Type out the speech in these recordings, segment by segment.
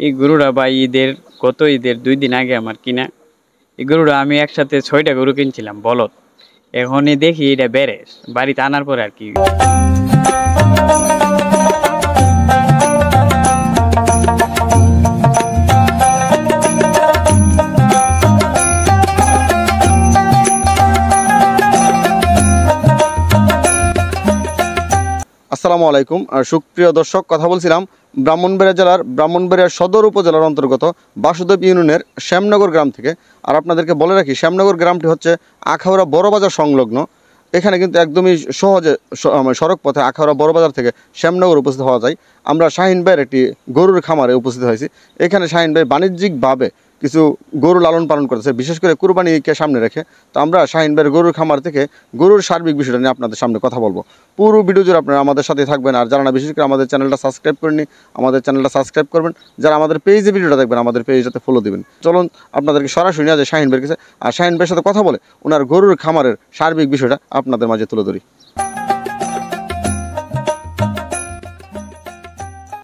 এই গরুটা ভাই গত ঈদের 2 দিন আগে আমার কিনা। এই গরুটা আমি একসাথে 6টা গরু কিনছিলাম বলদ। এখনই দেখি এটা বেড়ে বাড়িতে আনার পরে আর কি। আসসালামু আলাইকুম। সুপ্রিয় দর্শক, কথা বলছিলাম ব্রাহ্মণবাড়িয়া জেলার ব্রাহ্মণবাড়িয়া সদর উপজেলার অন্তর্গত বাসুদেব ইউনিয়নের শ্যামনগর গ্রাম থেকে। আর আপনাদেরকে বলে রাখি, শ্যামনগর গ্রামটি হচ্ছে আখাউড়া বড়বাজার সংলগ্ন। এখানে কিন্তু একদমই সহজে সড়ক পথে আখাউড়া বড়বাজার থেকে শ্যামনগর উপস্থিত হওয়া যায়। আমরা শাহিন ভাইয়ের একটি গরুর খামারে উপস্থিত হয়েছি। এখানে শাহিন ভাই বাণিজ্যিকভাবে কিছু গরু লালন পালন করতেছে, বিশেষ করে কুরবানিকে সামনে রেখে। তো আমরা শাহিন ভাইয়ের গরুর খামার থেকে গরুর সার্বিক বিষয়টা নিয়ে আপনাদের সামনে কথা বলবো। পুরো ভিডিও জুড়ে আপনারা আমাদের সাথে থাকবেন। আর যারা না বিশেষ করে আমাদের চ্যানেলটা সাবস্ক্রাইব করেননি, আমাদের চ্যানেলটা সাবস্ক্রাইব করবেন। যারা আমাদের পেজে ভিডিওটা দেখবেন, আমাদের পেজটাতে ফলো দিবেন। চলুন আপনাদেরকে সরাসরি নিয়ে যায় শাহিন ভাইয়ের কাছে, আর শাহিন ভাইয়ের সাথে কথা বলে ওনার গরুর খামারের সার্বিক বিষয়টা আপনাদের মাঝে তুলে ধরি।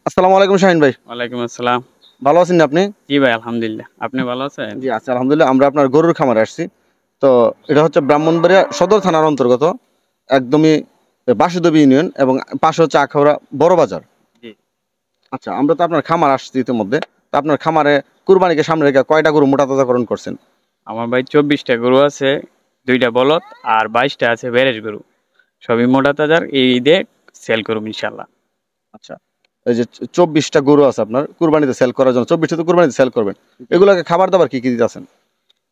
আসসালামু আলাইকুম শাহিন ভাই। ওয়ালাইকুম আসসালাম। ভালো আছেন আপনি? জি ভাই, আলহামদুলিল্লাহ। আপনি ভালো আছেন? জি আচ্ছা, আলহামদুলিল্লাহ। আমরা আপনার গরুর খামারে আসছি। তো এটা হচ্ছে ব্রাহ্মণবাড়িয়া সদর থানার অন্তর্গত, একদমই বাসুদেব ইউনিয়ন, এবং পাশে হচ্ছে আখাউড়া বড় বাজার। জি আচ্ছা, আমরা তো আপনার খামার আসছি ইতিমধ্যে। তো আপনার খামারে কুরবানিকে সামনে রেখে কয়টা গরু মোটা তাজাকরণ করছেন? আমার ভাই 24টা গরু আছে, 2টা বলদ আর 22টা আছে বেরেস গরু। সবই মোটা তাজার। এই ঈদে সেল করুম ইনশাল্লাহ। আচ্ছা, এই যে 24টা গরু আছে আপনার কুরবানিতে সেল করার জন্য, 24টা তো কুরবানিতে সেল করবেন। এগুলোকে খাবার দাবার কি কি দিতেছেন?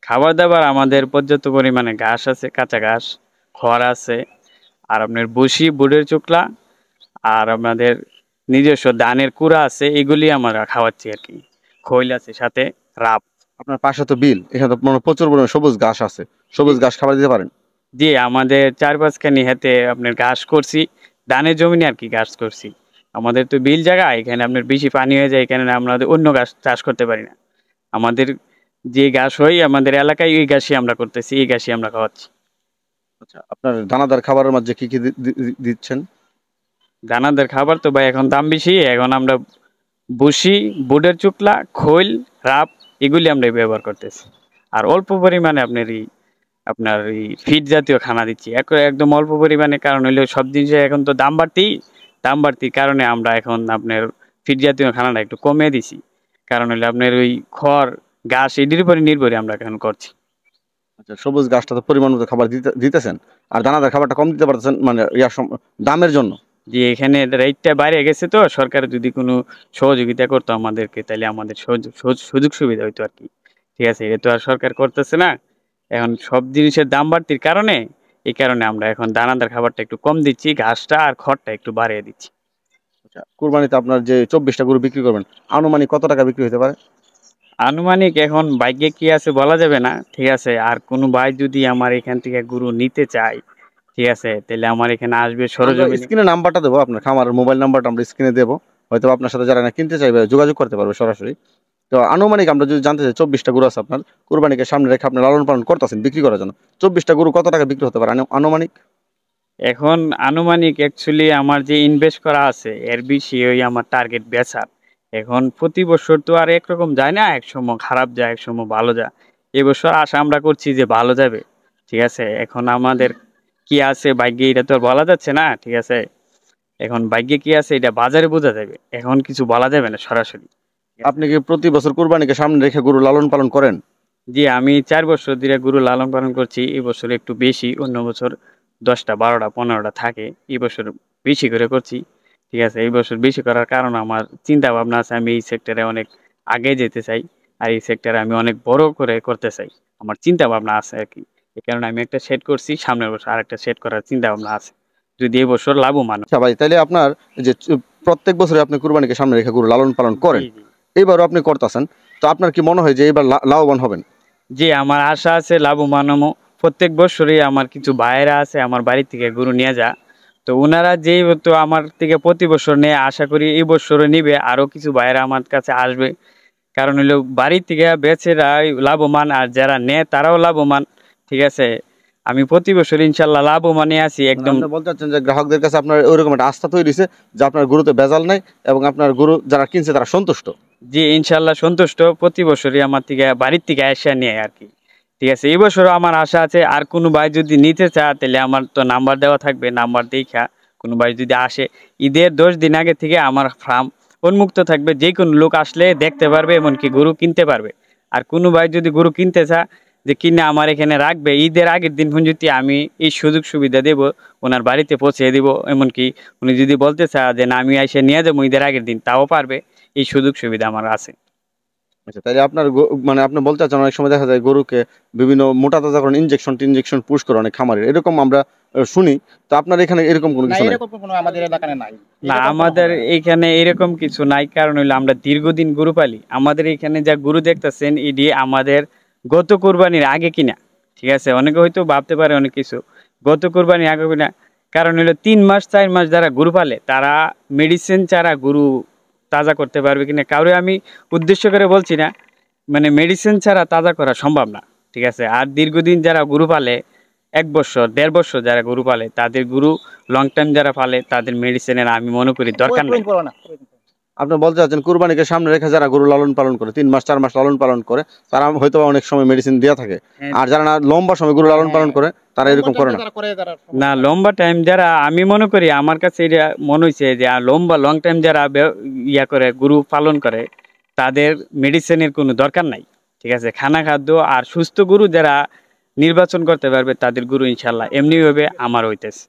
খাবার দাবার আমাদের পর্যাপ্ত পরিমাণে ঘাস আছে, কাঁচা ঘাস, খড় আছে, আর আপনার বসি বুটের চুকলা, আর আমাদের নিজস্ব ধানের কুড়া আছে। এগুলি আমরা খাওয়াচ্ছি আর কি। খৈল আছে সাথে, রাব। আপনার পাশে তো বিল, এখানে তো প্রচুর পরিমাণে সবুজ ঘাস আছে। সবুজ ঘাস খাবার দিতে পারেন? জি, আমাদের 4-5খানি হাতে আপনার ঘাস করছি, ধানের জমিনে আর কি ঘাস করছি। আমাদের তো বিল জায়গা, এখানে আপনার বেশি পানি হয়ে যায়, এখানে আমরা অন্য ঘাস চাষ করতে পারি না। আমাদের যে ঘাস হয় আমাদের এলাকায়, এই ঘাসই আমরা করতেছি, এই ঘাসই আমরা খাওয়াচ্ছি। আচ্ছা, আপনার দানাদার খাবারের মধ্যে কি কি দিচ্ছেন? দানাদার খাবার তো ভাই এখন দাম বেশি, এখন আমরা বসি, বুটের চুকলা, খৈল, রাব, এগুলি আমরা ব্যবহার করতেছি। আর অল্প পরিমাণে আপনার এই ফিড জাতীয় খানা দিচ্ছি, একদম অল্প পরিমাণে। কারণ হইলে সব জিনিসের এখন তো দাম বাড়তির কারণে আমরা এখন আপনার ফিড জাতীয় খানাটা একটু কমিয়ে দিছি। কারণ হইলে আপনার ওই খড়, ঘাস, এটির উপরে নির্ভরে আমরা এখন করছি। আচ্ছা, সবুজ ঘাসটা তো পরিমাণ মতো খাবার দিতেছেন, আর দানাদার খাবারটা কম দিতে পারতেছেন, মানে দামের জন্য। যে এখানে রেটটা বাইরে গেছে, তো সরকার যদি কোনো সহযোগিতা করতো আমাদেরকে, তাহলে আমাদের সুযোগ সুবিধা হইতো আর কি। ঠিক আছে, এটা তো আর সরকার করতেছে না। এখন সব জিনিসের দাম বাড়তির কারণে, এই কারণে আমরা এখন দানাদার খাবারটা একটু কম দিচ্ছি, ঘাসটা আর খড়টা একটু বাড়িয়ে দিচ্ছি। আচ্ছা, কুরবানিতে আপনার যে 24টা গরু বিক্রি করবেন, আনুমানিক কত টাকা বিক্রি হতে পারে? আনুমানিক এখন ভাগ্যে কি আছে বলা যাবে না। ঠিক আছে, আর কোনো ভাই যদি আমার এখান থেকে গরু নিতে চায়, ঠিক আছে, তাহলে আমার এখানে আসবে সরজমিনে। স্ক্রিনে নাম্বারটা দেবো, আপনার খামারের মোবাইল নাম্বারটা আমরা স্ক্রিনে দেবো। হয়তো আপনার সাথে যারা না কিনতে চাইবে যোগাযোগ করতে পারবে সরাসরি। তো আনুমানিক আমরা যদি জানতে চাই, 24টা গরু আছে আপনার কুরবানিকে সামনে রেখে আপনি লালন পালন করতেছেন বিক্রি করার জন্য, 24টা গরু কত টাকা বিক্রি হতে পারে আনুমানিক? এখন আনুমানিক অ্যাকচুয়ালি আমার যে ইনভেস্ট করা আছে এর বেশি ওই আমার টার্গেট বেচার। এখন প্রতি বছর তো আর একরকম যায় না, এক সময় খারাপ যায়, এক সময় ভালো যায়। এবছর আশা আমরা করছি যে ভালো যাবে। ঠিক আছে, এখন আমাদের কি আছে ভাগ্যে এটা তো আর বলা যাচ্ছে না। ঠিক আছে, এখন ভাগ্যে কি আছে এটা বাজারে বোঝা যাবে, এখন কিছু বলা যাবে না সরাসরি। আপনি কি প্রতি বছর কুরবানিকে সামনে রেখে গরু লালন পালন করেন? জি, আমি 4 বছর ধরে গরু লালন পালন করছি। এই বছর একটু বেশি, অন্য বছর 10টা 12টা 15টা থাকে, এই বছর বেশি করে করছি। ঠিক আছে, এই বছর বেশি করার কারণ আমার চিন্তা ভাবনা আছে, আমি এই সেক্টরে অনেক আগে যেতে চাই, আর এই সেক্টরে আমি অনেক বড় করে করতে চাই। আমার চিন্তা ভাবনা আছে আর কি। এই কারণে আমি একটা সেট করছি, সামনের বছর আরেকটা সেট করার চিন্তা ভাবনা আছে, যদি এই বছর লাভবান। আচ্ছা ভাই, তাহলে আপনার যে প্রত্যেক বছরে আপনি কুরবানিকে সামনে রেখে গরু লালন পালন করেন, এইবারও আপনি করতেছেন, তো আপনার কি মনে হয় যে এবার লাভবান হবেন? জি, আমার আশা আছে লাভবান হবো। প্রত্যেক বছরই আমার কিছু ভাইয়েরা আছে আমার বাড়ি থেকে গরু নিয়ে যা, তো ওনারা যেই তো আমার থেকে প্রতি বছর নিয়ে, আশা করি এই বছরও নিবে, আরো কিছু ভাইয়েরা আমার কাছে আসবে। কারণ হলো বাড়ি থেকে বেচেরা লাভবান, আর যারা নেয় তারাও লাভবান। ঠিক আছে, আমি প্রতি বছর ইনশাল্লাহ লাভবানই আছি একদম। বলতে চাচ্ছেন যে গ্রাহকদের কাছে আপনার ওইরকম একটা আস্থা তৈরি হয়েছে যে আপনার গরুতে ভেজাল নাই, এবং আপনার গরু যারা কিনছে তারা সন্তুষ্ট। জি ইনশাল্লাহ সন্তুষ্ট, প্রতি বছরই আমার থেকে বাড়ির থেকে আসা নিয়ে আর কি। ঠিক আছে, এই বছরও আমার আশা আছে। আর কোনো ভাই যদি নিতে চায় তাহলে আমার তো নাম্বার দেওয়া থাকবে, নাম্বার দেখা কোনো ভাই যদি আসে, ঈদের 10 দিন আগে থেকে আমার ফার্ম উন্মুক্ত থাকবে, যে কোনো লোক আসলে দেখতে পারবে, এমনকি গরু কিনতে পারবে। আর কোনো ভাই যদি গরু কিনতে চায় যে কিনে আমার এখানে রাখবে, ঈদের আগের দিন পর্যন্ত আমি এই সুযোগ সুবিধা দেব, ওনার বাড়িতে পৌঁছে দিব। এমনকি উনি যদি বলতে চায় যে না আমি এসে নিয়ে যাবো ঈদের আগের দিন, তাও পারবে। এই সুযোগ সুবিধা আমার আছে। আচ্ছা, তাহলে আপনার মানে আপনি বলতে চাচ্ছেন অনেক সময় দেখা যায় গরুকে বিভিন্ন মোটা তাজাকরণ ইনজেকশন পুশ করে অনেক খামারের, এরকম আমরা শুনি। তো আপনার এখানে এরকম কোনো না, কিছু নাই? এরকম কোনো আমাদের এলাকায় নাই। না, এরকম কোনো আমাদের হয় না। এইখানে এরকম কিছু নাই। কারণ হইলো আমরা দীর্ঘদিন গরু পালি। আমাদের এখানে যা গরু দেখতেছেন এটি আমাদের গত কোরবানির আগে কিনা। ঠিক আছে, অনেকে হয়তো ভাবতে পারে অনেক কিছু, গত কোরবানির আগে কিনা। কারণ হলো 3 মাস 4 মাস যারা গরু পালে তারা মেডিসিন ছাড়া গরু তাজা করতে পারবে কিনা, কারো আমি উদ্দেশ্য করে বলছি না, মানে মেডিসিন ছাড়া তাজা করা সম্ভব না। ঠিক আছে, আর দীর্ঘদিন যারা গরু পালে, 1 বছর 1.5 বছর যারা গরু পালে, তাদের গরু লং টাইম যারা পালে তাদের মেডিসিনের আমি মনে করি দরকার নাই। প্রয়োজন পড়ে না। আপনি বলতে চাচ্ছেন কুরবানিকে সামনে রেখে যারা গরু লালন পালন করে 3 মাস 4 মাস লালন পালন করে, তারা হয়তো অনেক সময় মেডিসিন দেওয়া থাকে। হ্যাঁ। আর যারা না লম্বা সময় গরু লালন পালন করে তারা এরকম করে না। না, লম্বা টাইম যারা, আমি মনে করি আমার কাছে এটা মনে হয়েছে যে লং টাইম যারা ইয়া করে গরু পালন করে তাদের মেডিসিনের কোনো দরকার নাই। ঠিক আছে, খানা খাদ্য আর সুস্থ গরু যারা নির্বাচন করতে পারবে তাদের গরু ইনশাল্লাহ এমনি ভাবে আমার হইতেছে।